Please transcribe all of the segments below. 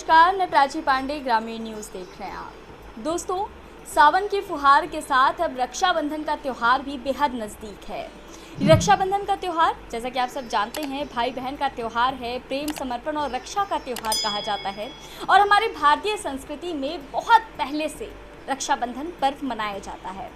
नमस्कार, मैं प्राची पांडे, ग्रामीण न्यूज़ देख रहे हैं आप। दोस्तों, सावन की फुहार के साथ अब रक्षाबंधन का त्यौहार भी बेहद नज़दीक है। रक्षाबंधन का त्यौहार, जैसा कि आप सब जानते हैं, भाई बहन का त्यौहार है। प्रेम, समर्पण और रक्षा का त्यौहार कहा जाता है और हमारे भारतीय संस्कृति में बहुत पहले से रक्षाबंधन पर्व मनाया जाता है।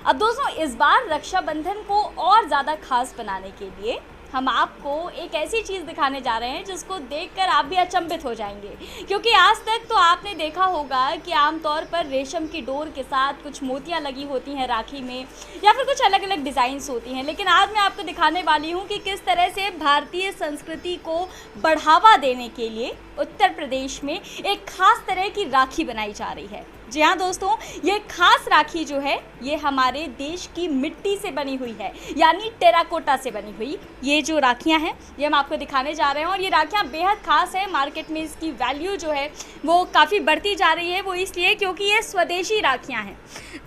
अब दोस्तों, इस बार रक्षाबंधन को और ज़्यादा खास बनाने के लिए हम आपको एक ऐसी चीज़ दिखाने जा रहे हैं जिसको देखकर आप भी अचंभित हो जाएंगे, क्योंकि आज तक तो आपने देखा होगा कि आमतौर पर रेशम की डोर के साथ कुछ मोतियां लगी होती हैं राखी में, या फिर कुछ अलग अलग डिज़ाइंस होती हैं। लेकिन आज मैं आपको दिखाने वाली हूं कि किस तरह से भारतीय संस्कृति को बढ़ावा देने के लिए उत्तर प्रदेश में एक खास तरह की राखी बनाई जा रही है। जी हाँ दोस्तों, ये खास राखी जो है ये हमारे देश की मिट्टी से बनी हुई है, यानी टेराकोटा से बनी हुई ये जो राखियाँ हैं ये हम आपको दिखाने जा रहे हैं। और ये राखियाँ बेहद खास है। मार्केट में इसकी वैल्यू जो है वो काफ़ी बढ़ती जा रही है। वो इसलिए क्योंकि ये स्वदेशी राखियाँ हैं।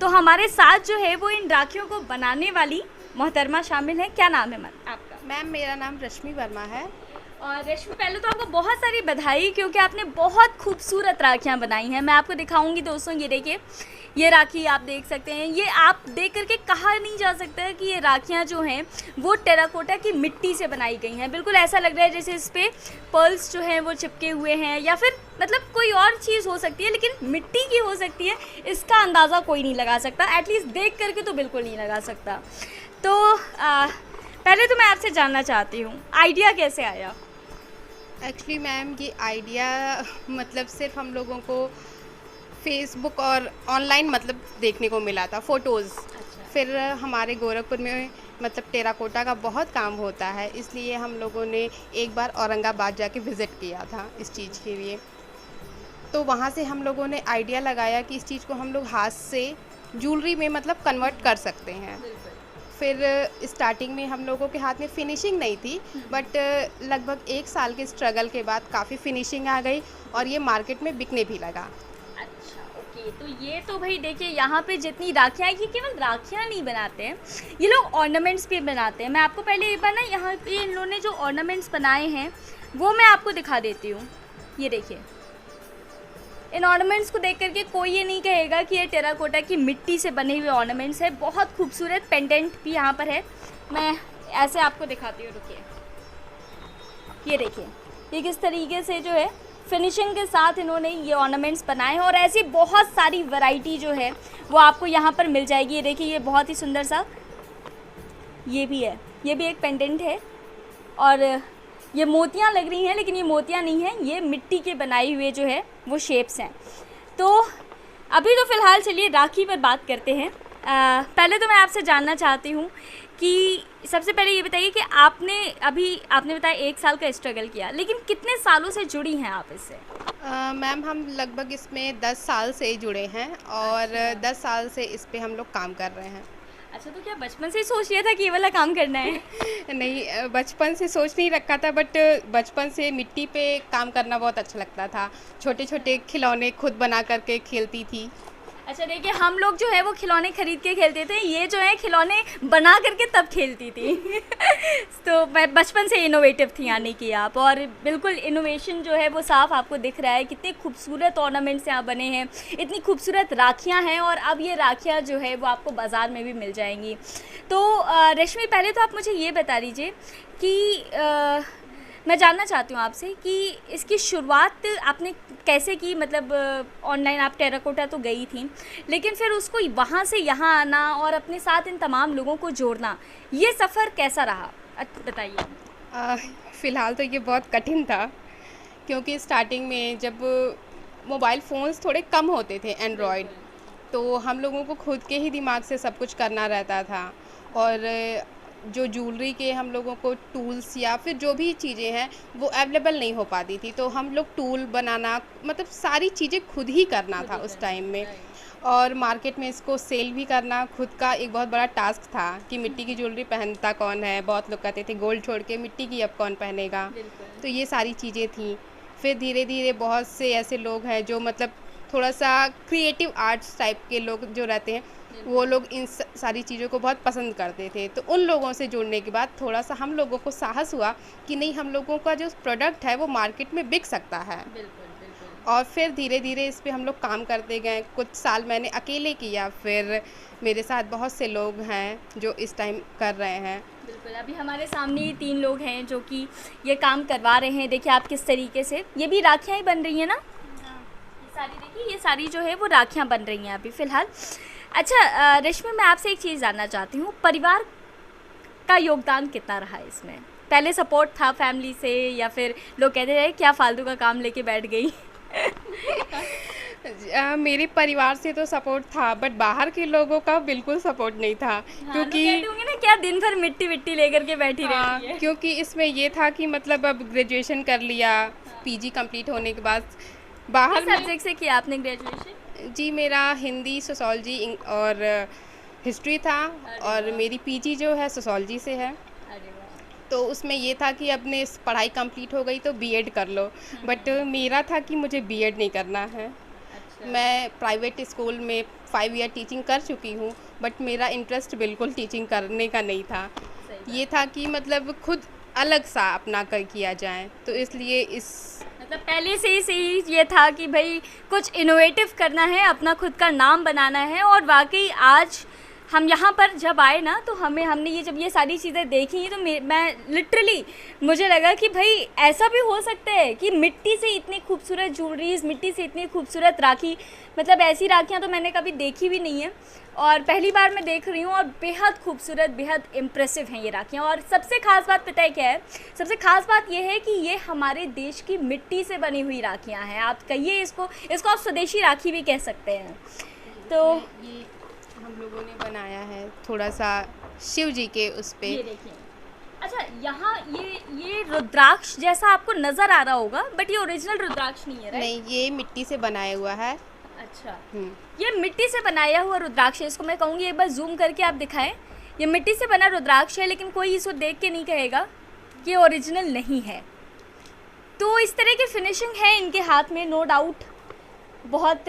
तो हमारे साथ जो है वो इन राखियों को बनाने वाली मोहतरमा शामिल है। क्या नाम है आपका? मैम, मेरा नाम रश्मि वर्मा है। और रेशमी, पहले तो आपको बहुत सारी बधाई, क्योंकि आपने बहुत खूबसूरत राखियाँ बनाई हैं। मैं आपको दिखाऊंगी दोस्तों, ये देखिए, ये राखी आप देख सकते हैं। ये आप देख करके कहा नहीं जा सकता कि ये राखियाँ जो हैं वो टेराकोटा की मिट्टी से बनाई गई हैं। बिल्कुल ऐसा लग रहा है जैसे इस पर पर्ल्स जो हैं वो चिपके हुए हैं, या फिर मतलब कोई और चीज़ हो सकती है, लेकिन मिट्टी की हो सकती है इसका अंदाज़ा कोई नहीं लगा सकता। एटलीस्ट देख करके तो बिल्कुल नहीं लगा सकता। तो पहले तो मैं आपसे जानना चाहती हूँ, आइडिया कैसे आया? एक्चुअली मैम, ये आइडिया मतलब सिर्फ हम लोगों को फेसबुक और ऑनलाइन मतलब देखने को मिला था, फ़ोटोज़। फिर हमारे गोरखपुर में मतलब टेराकोटा का बहुत काम होता है, इसलिए हम लोगों ने एक बार औरंगाबाद जाके विज़िट किया था इस चीज़ के लिए। तो वहाँ से हम लोगों ने आइडिया लगाया कि इस चीज़ को हम लोग हाथ से ज्वेलरी में मतलब कन्वर्ट कर सकते हैं। फिर स्टार्टिंग में हम लोगों के हाथ में फिनिशिंग नहीं थी, बट लगभग 1 साल के स्ट्रगल के बाद काफ़ी फिनिशिंग आ गई और ये मार्केट में बिकने भी लगा। अच्छा, ओके। तो ये तो भाई देखिए, यहाँ पे जितनी राखियाँ, ये केवल राखियाँ नहीं बनाते हैं, ये लोग ऑर्नामेंट्स भी बनाते हैं। मैं आपको पहले एक बार ना यहाँ पे इन लोगों ने जो ऑर्नामेंट्स बनाए हैं वो मैं आपको दिखा देती हूँ। ये देखिए, इन ऑर्नामेंट्स को देख करके कोई ये नहीं कहेगा कि ये टेराकोटा की मिट्टी से बने हुए ऑर्नामेंट्स है। बहुत खूबसूरत पेंडेंट भी यहाँ पर है। मैं ऐसे आपको दिखाती हूँ, रुकिए। ये देखिए, ये किस तरीके से जो है फिनिशिंग के साथ इन्होंने ये ऑर्नामेंट्स बनाए हैं। और ऐसी बहुत सारी वैरायटी जो है वो आपको यहाँ पर मिल जाएगी। ये देखिए, ये बहुत ही सुंदर सा ये भी है, ये भी एक पेंडेंट है। और ये मोतियाँ लग रही हैं, लेकिन ये मोतियाँ नहीं हैं, ये मिट्टी के बनाए हुए जो है वो शेप्स हैं। तो अभी तो फ़िलहाल चलिए राखी पर बात करते हैं। पहले तो मैं आपसे जानना चाहती हूँ कि सबसे पहले ये बताइए कि आपने बताया 1 साल का स्ट्रगल किया, लेकिन कितने सालों से जुड़ी हैं आप इससे? मैम, हम लगभग इसमें 10 साल से जुड़े हैं और 10 साल से इस पे हम लोग काम कर रहे हैं। अच्छा, तो क्या बचपन से ही सोच लिया था कि ये वाला काम करना है? नहीं, बचपन से सोच नहीं रखा था, बट बचपन से मिट्टी पे काम करना बहुत अच्छा लगता था। छोटे छोटे खिलौने खुद बना करके खेलती थी। अच्छा, देखिए, हम लोग जो है वो खिलौने खरीद के खेलते थे, ये जो है खिलौने बना करके तब खेलती थी। तो मैं बचपन से इनोवेटिव थी, यानी कि आप। और बिल्कुल इनोवेशन जो है वो साफ आपको दिख रहा है। कितने खूबसूरत ऑर्नामेंट्स यहाँ बने हैं, इतनी खूबसूरत राखियाँ हैं, और अब ये राखियाँ जो है वो आपको बाज़ार में भी मिल जाएंगी। तो रेशमी, पहले तो आप मुझे ये बता दीजिए कि मैं जानना चाहती हूँ आपसे कि इसकी शुरुआत आपने कैसे की। मतलब ऑनलाइन आप टेराकोटा तो गई थी, लेकिन फिर उसको वहाँ से यहाँ आना और अपने साथ इन तमाम लोगों को जोड़ना, ये सफ़र कैसा रहा, बताइए। फ़िलहाल तो ये बहुत कठिन था, क्योंकि स्टार्टिंग में जब मोबाइल फ़ोन्स थोड़े कम होते थे एंड्रॉयड, तो हम लोगों को खुद के ही दिमाग से सब कुछ करना रहता था। और जो ज्वेलरी के हम लोगों को टूल्स या फिर जो भी चीज़ें हैं वो अवेलेबल नहीं हो पाती थी, तो हम लोग टूल बनाना मतलब सारी चीज़ें खुद ही करना था उस टाइम में। और मार्केट में इसको सेल भी करना खुद का एक बहुत बड़ा टास्क था कि मिट्टी की ज्वेलरी पहनता कौन है। बहुत लोग कहते थे गोल्ड छोड़ के मिट्टी की अब कौन पहनेगा। तो ये सारी चीज़ें थी। फिर धीरे धीरे बहुत से ऐसे लोग हैं जो मतलब थोड़ा सा क्रिएटिव आर्ट्स टाइप के लोग जो रहते हैं, वो लोग इन सारी चीज़ों को बहुत पसंद करते थे। तो उन लोगों से जुड़ने के बाद थोड़ा सा हम लोगों को साहस हुआ कि नहीं, हम लोगों का जो प्रोडक्ट है वो मार्केट में बिक सकता है। और फिर धीरे धीरे इस पे हम लोग काम करते गए। कुछ साल मैंने अकेले किया, फिर मेरे साथ बहुत से लोग हैं जो इस टाइम कर रहे हैं। बिल्कुल, अभी हमारे सामने ही 3 लोग हैं जो कि ये काम करवा रहे हैं। देखिए आप किस तरीके से, ये भी राखियाँ ही बन रही हैं ना? ये सारी देखिए, ये सारी जो है वो राखियाँ बन रही हैं अभी फ़िलहाल। अच्छा रेशमी, मैं आपसे एक चीज़ जानना चाहती हूँ, परिवार का योगदान कितना रहा इसमें? पहले सपोर्ट था फैमिली से, या फिर लोग कहते रहे क्या फालतू का काम लेके बैठ गई? मेरे परिवार से तो सपोर्ट था, बट बाहर के लोगों का बिल्कुल सपोर्ट नहीं था। हाँ, क्योंकि लोग कहते होंगे ना क्या दिन भर मिट्टी विट्टी लेकर के बैठी हाँ, रहती है। क्योंकि इसमें ये था कि मतलब अब ग्रेजुएशन कर लिया, पीजी कंप्लीट होने के बाद बाहर किस में। सब्जेक्ट से किया आपने ग्रेजुएशन? जी, मेरा हिंदी, सोशोलॉजी और हिस्ट्री था, और मेरी पीजी जो है सोशोलॉजी से है। अरे वाह। तो उसमें ये था कि अपने पढ़ाई कंप्लीट हो गई तो बीएड कर लो, बट मेरा था कि मुझे बीएड नहीं करना है। अच्छा। मैं प्राइवेट स्कूल में 5 ईयर टीचिंग कर चुकी हूँ, बट मेरा इंटरेस्ट बिल्कुल टीचिंग करने का नहीं था। सही बात। ये था कि मतलब खुद अलग सा अपना कर किया जाए, तो इसलिए इस मतलब पहले से ही ये था कि भाई कुछ इनोवेटिव करना है, अपना खुद का नाम बनाना है। और वाकई आज हम यहाँ पर जब आए ना, तो हमने ये जब ये सारी चीज़ें देखी तो मैं लिटरली मुझे लगा कि भाई ऐसा भी हो सकता है कि मिट्टी से इतनी खूबसूरत ज्वेलरीज, मिट्टी से इतनी खूबसूरत राखी, मतलब ऐसी राखियाँ तो मैंने कभी देखी भी नहीं है और पहली बार मैं देख रही हूँ। और बेहद खूबसूरत, बेहद इम्प्रेसिव हैं ये राखियाँ। और सबसे ख़ास बात पता है क्या है? सबसे ख़ास बात ये है कि ये हमारे देश की मिट्टी से बनी हुई राखियाँ हैं। आप कहिए इसको आप स्वदेशी राखी भी कह सकते हैं। तो ये हम लोगों ने बनाया है थोड़ा सा शिव जी के उस पे। ये देखिए, अच्छा यहाँ ये रुद्राक्ष जैसा आपको नज़र आ रहा होगा, बट ये ओरिजिनल रुद्राक्ष नहीं है, राइट? नहीं, ये मिट्टी से बनाया हुआ है। अच्छा, ये मिट्टी से बनाया हुआ रुद्राक्ष है। इसको मैं कहूँगी एक बार जूम करके आप दिखाएं। ये मिट्टी से बना रुद्राक्ष है, लेकिन कोई इसको देख के नहीं कहेगा कि ये ओरिजिनल नहीं है। तो इस तरह की फिनिशिंग है इनके हाथ में, नो डाउट। बहुत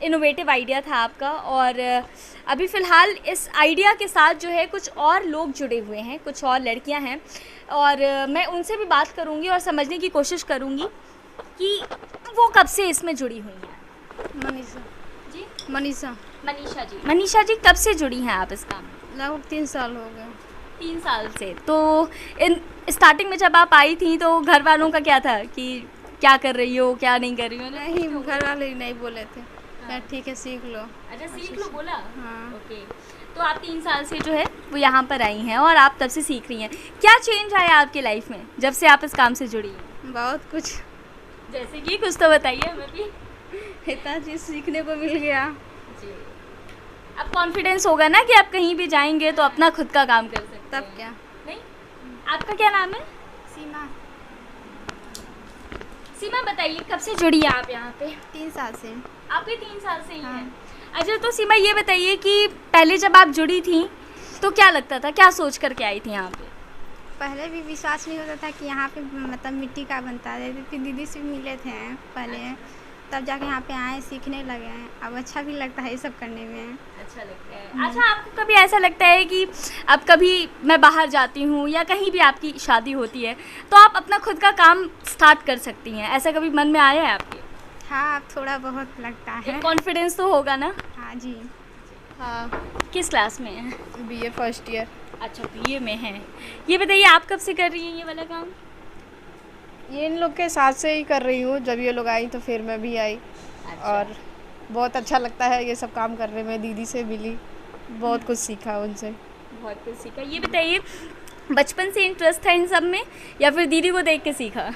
इनोवेटिव आइडिया था आपका। और अभी फ़िलहाल इस आइडिया के साथ जो है कुछ और लोग जुड़े हुए हैं, कुछ और लड़कियां हैं, और मैं उनसे भी बात करूंगी और समझने की कोशिश करूंगी कि वो कब से इसमें जुड़ी हुई हैं। मनीषा जी, मनीषा मनीषा जी कब से जुड़ी हैं आप इस काम में? लगभग 3 साल हो गए। 3 साल से। तो इन स्टार्टिंग में जब आप आई थी तो घर वालों का क्या था कि क्या कर रही हो, क्या नहीं कर रही हो? नहीं, घर वाले नहीं बोले थे, क्या ठीक है सीख लो। अच्छा, सीख लो बोला? हाँ। ओके। तो आप 3 साल से जो है वो यहाँ पर आई हैं और आप तब से सीख रही हैं। क्या चेंज आया आपकी लाइफ में जब से आप इस काम से जुड़ी हैं? बहुत कुछ, जैसे कि कुछ तो बताइए हमें भी। इतना चीज़ सीखने को मिल गया। जी। अब कॉन्फिडेंस होगा ना कि आप कहीं भी जाएंगे तो अपना खुद का काम कर सकते हैं। तब क्या। नहीं, आपका क्या नाम है? सीमा। सीमा, बताइए कब से जुड़ी हैं आप यहाँ पे? 3 साल से। आप भी 3 साल से ही हाँ। हैं। अच्छा, तो सीमा ये बताइए कि पहले जब आप जुड़ी थी तो क्या लगता था, क्या सोच करके आई थी यहाँ पे? पहले भी विश्वास नहीं होता था कि यहाँ पे मतलब मिट्टी का बनता है। फिर दीदी से मिले थे पहले, तब जाके यहाँ पे आए, सीखने लगे हैं। अब अच्छा भी लगता है ये सब करने में। अच्छा लगता है। अच्छा, आपको कभी ऐसा लगता है कि अब कभी मैं बाहर जाती हूँ या कहीं भी आपकी शादी होती है तो आप अपना खुद का काम स्टार्ट कर सकती हैं, ऐसा कभी मन में आया है आपके? हाँ, अब थोड़ा बहुत लगता है। कॉन्फिडेंस तो होगा ना? हाँ जी। हाँ, किस क्लास में है? BA first year. अच्छा, बीए में है। ये बताइए आप कब से कर रही हैं ये वाला काम? ये इन लोग के साथ से ही कर रही हूँ। जब ये लोग आई तो फिर मैं भी आई। अच्छा। और बहुत अच्छा लगता है ये सब काम करने में। दीदी से मिली, बहुत कुछ सीखा उनसे। बहुत कुछ सीखा। ये बताइए बचपन से इंटरेस्ट था इन सब में या फिर दीदी को देख के सीखा?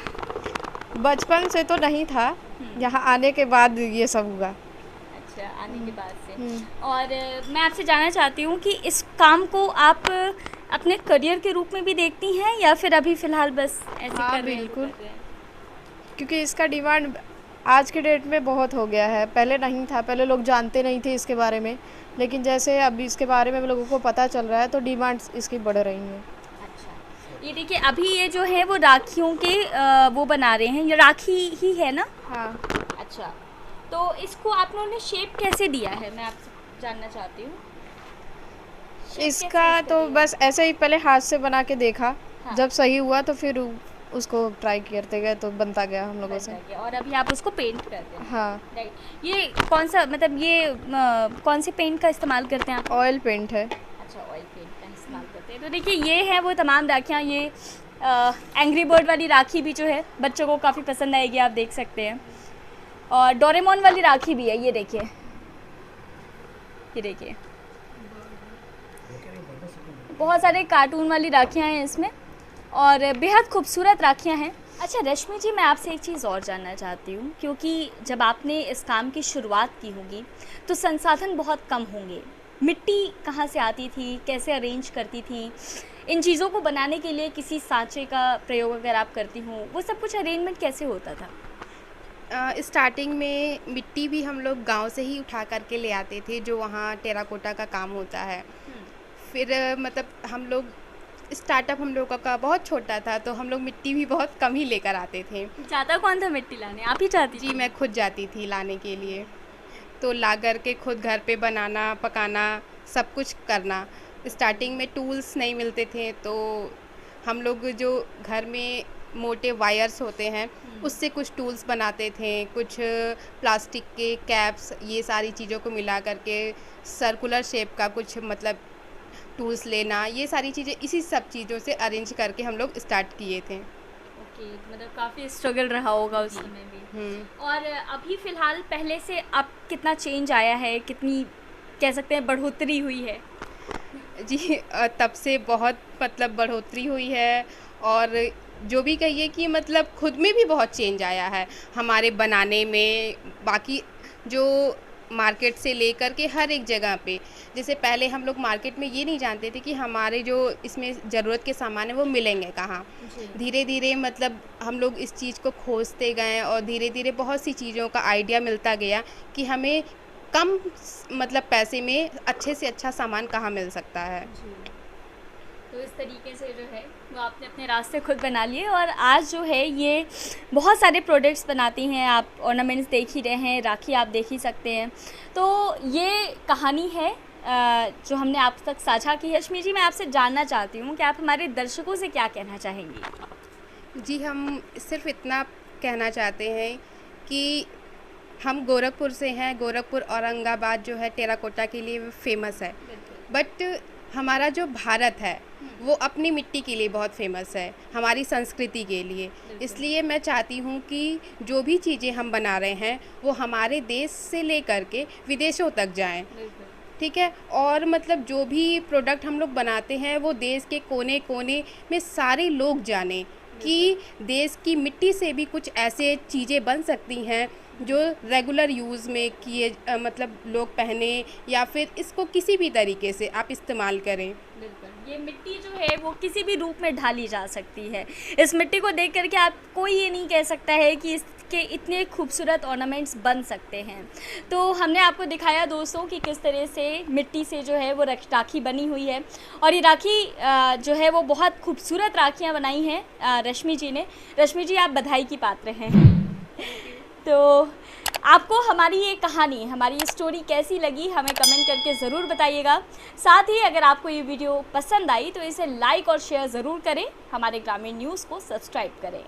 बचपन से तो नहीं था, यहाँ आने के बाद ये सब हुआ। अच्छा, आने के बाद से। और मैं आपसे जानना चाहती हूँ कि इस काम को आप अपने करियर के रूप में भी देखती हैं या फिर अभी फ़िलहाल बस ऐसे हाँ, कर रहे हैं? बिल्कुल। क्योंकि इसका डिमांड आज के डेट में बहुत हो गया है। पहले नहीं था, पहले लोग जानते नहीं थे इसके बारे में, लेकिन जैसे अब इसके बारे में लोगों को पता चल रहा है तो डिमांड इसकी बढ़ रही है। अच्छा, ये देखिए अभी ये जो है वो राखियों के वो बना रहे हैं, ये राखी ही है ना? हाँ। अच्छा, तो इसको आप लोगों ने शेप कैसे दिया है, मैं आपसे जानना चाहती हूँ। इसका तो बस ऐसे ही पहले हाथ से बना के देखा। हाँ। जब सही हुआ तो फिर उसको ट्राई करते गए तो बनता गया हम लोगों से। और अभी आप उसको पेंट करते हैं। हाँ, राइट। ये कौन सा मतलब ये कौन से पेंट का इस्तेमाल करते हैं आप? ऑयल पेंट है। अच्छा, ऑयल पेंट का इस्तेमाल करते हैं। तो देखिए ये है वो तमाम राखियाँ। ये एंग्री बर्ड वाली राखी भी जो है बच्चों को काफ़ी पसंद आएगी, आप देख सकते हैं। और डोरेमोन वाली राखी भी है, ये देखिए, ये देखिए बहुत सारे कार्टून वाली राखियाँ हैं इसमें और बेहद खूबसूरत राखियाँ हैं। अच्छा रश्मि जी, मैं आपसे एक चीज़ और जानना चाहती हूँ, क्योंकि जब आपने इस काम की शुरुआत की होगी तो संसाधन बहुत कम होंगे। मिट्टी कहाँ से आती थी, कैसे अरेंज करती थी? इन चीज़ों को बनाने के लिए किसी सांचे का प्रयोग अगर आप करती हों, वो सब कुछ अरेंजमेंट कैसे होता था? स्टार्टिंग में मिट्टी भी हम लोग गांव से ही उठा करके ले आते थे, जो वहाँ टेराकोटा का काम होता है। फिर मतलब हम लोग स्टार्टअप हम लोगों का बहुत छोटा था, तो हम लोग मिट्टी भी बहुत कम ही लेकर आते थे। जाता कौन था मिट्टी लाने? आप ही जाती जी, थी? मैं खुद जाती थी लाने के लिए। तो ला कर के खुद घर पे बनाना, पकाना, सब कुछ करना। स्टार्टिंग में टूल्स नहीं मिलते थे, तो हम लोग जो घर में मोटे वायर्स होते हैं उससे कुछ टूल्स बनाते थे, कुछ प्लास्टिक के कैप्स, ये सारी चीज़ों को मिला करके सर्कुलर शेप का कुछ मतलब टूल्स लेना, ये सारी चीज़ें इसी सब चीज़ों से अरेंज करके हम लोग स्टार्ट किए थे। ओके, मतलब काफ़ी स्ट्रगल रहा होगा उस समय भी। और अभी फ़िलहाल पहले से अब कितना चेंज आया है, कितनी कह सकते हैं बढ़ोतरी हुई है? जी, तब से बहुत मतलब बढ़ोतरी हुई है, और जो भी कहिए कि मतलब खुद में भी बहुत चेंज आया है हमारे बनाने में, बाकी जो मार्केट से लेकर के हर एक जगह पे। जैसे पहले हम लोग मार्केट में ये नहीं जानते थे कि हमारे जो इसमें ज़रूरत के सामान है वो मिलेंगे कहाँ। धीरे धीरे मतलब हम लोग इस चीज़ को खोजते गए और धीरे धीरे बहुत सी चीज़ों का आइडिया मिलता गया कि हमें कम मतलब पैसे में अच्छे से अच्छा सामान कहाँ मिल सकता है। तो इस तरीके से जो है वो आपने अपने रास्ते खुद बना लिए और आज जो है ये बहुत सारे प्रोडक्ट्स बनाती हैं। आप ऑर्नामेंट्स देख ही रहे हैं, राखी आप देख ही सकते हैं। तो ये कहानी है जो हमने आप तक साझा की है। रश्मि जी, मैं आपसे जानना चाहती हूँ कि आप हमारे दर्शकों से क्या कहना चाहेंगी? जी, हम सिर्फ इतना कहना चाहते हैं कि हम गोरखपुर से हैं। गोरखपुर औरंगाबाद जो है टेराकोटा के लिए फेमस है, बट हमारा जो भारत है वो अपनी मिट्टी के लिए बहुत फेमस है, हमारी संस्कृति के लिए। इसलिए मैं चाहती हूँ कि जो भी चीज़ें हम बना रहे हैं वो हमारे देश से लेकर के विदेशों तक जाएं, ठीक है। और मतलब जो भी प्रोडक्ट हम लोग बनाते हैं वो देश के कोने कोने में सारे लोग जानें कि देश की मिट्टी से भी कुछ ऐसे चीज़ें बन सकती हैं जो रेगुलर यूज़ में किए मतलब लोग पहने या फिर इसको किसी भी तरीके से आप इस्तेमाल करें। बिल्कुल, ये मिट्टी जो है वो किसी भी रूप में ढाली जा सकती है। इस मिट्टी को देख करके आप कोई ये नहीं कह सकता है कि इसके इतने खूबसूरत ऑर्नामेंट्स बन सकते हैं। तो हमने आपको दिखाया दोस्तों कि किस तरह से मिट्टी से जो है वो राखी बनी हुई है और ये राखी जो है वो बहुत खूबसूरत राखियाँ बनाई हैं रश्मि जी ने। रश्मि जी, आप बधाई की पात्र हैं। तो आपको हमारी ये कहानी, हमारी ये स्टोरी कैसी लगी हमें कमेंट करके ज़रूर बताइएगा। साथ ही अगर आपको ये वीडियो पसंद आई तो इसे लाइक और शेयर ज़रूर करें। हमारे ग्रामीण न्यूज़ को सब्सक्राइब करें।